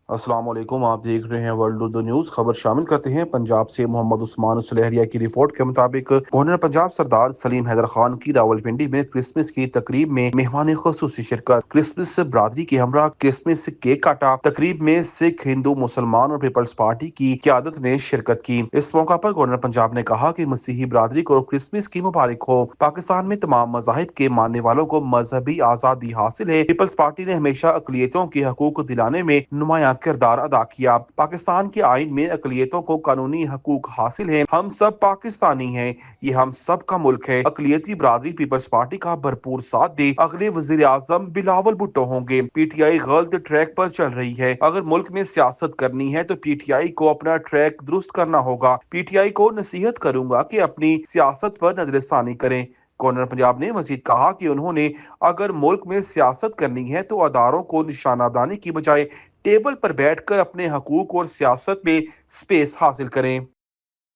अस्सलाम वालेकुम, आप देख रहे हैं वर्ल्ड उर्दू न्यूज़। खबर शामिल करते हैं पंजाब से। मोहम्मद उस्मान सुलेहरिया की रिपोर्ट के मुताबिक गवर्नर पंजाब सरदार सलीम हैदर खान की रावलपिंडी में क्रिसमस की तकरीब में मेहमान खुसूसी शिरकत। क्रिसमस बरादरी के हमरा क्रिसमस केक काटा। तकरीब में सिख, हिंदू, मुसलमान और पीपल्स पार्टी की क़यादत ने शिरकत की। इस मौका पर गवर्नर पंजाब ने कहा कि मसीही बरादरी को क्रिसमस की मुबारक हो। पाकिस्तान में तमाम मज़ाहिब के मानने वालों को मजहबी आज़ादी हासिल है। पीपल्स पार्टी ने हमेशा अक़लियतों के हकूक़ दिलाने में नुमायां किरदार अदा किया। पाकिस्तान के आइन में अक़लियतों को कानूनी हकूक हासिल है। हम सब पाकिस्तानी हैं, ये हम सब का मुल्क है। अक़लियती बरादरी पीपल्स पार्टी का भरपूर साथ दे। अगले वज़ीर आज़म बिलावल भुट्टो होंगे। पीटीआई गलत ट्रैक पर चल रही है। अगर मुल्क में सियासत करनी है तो पीटीआई को अपना ट्रैक दुरुस्त करना होगा। पीटीआई को नसीहत करूंगा कि अपनी सियासत पर नजरसानी करें। गवर्नर पंजाब ने मजीद कहा कि उन्होंने अगर मुल्क में सियासत करनी है तो अदारों को निशाना बनाने की बजाय टेबल पर बैठकर अपने हकूक और सियासत में स्पेस हासिल करें।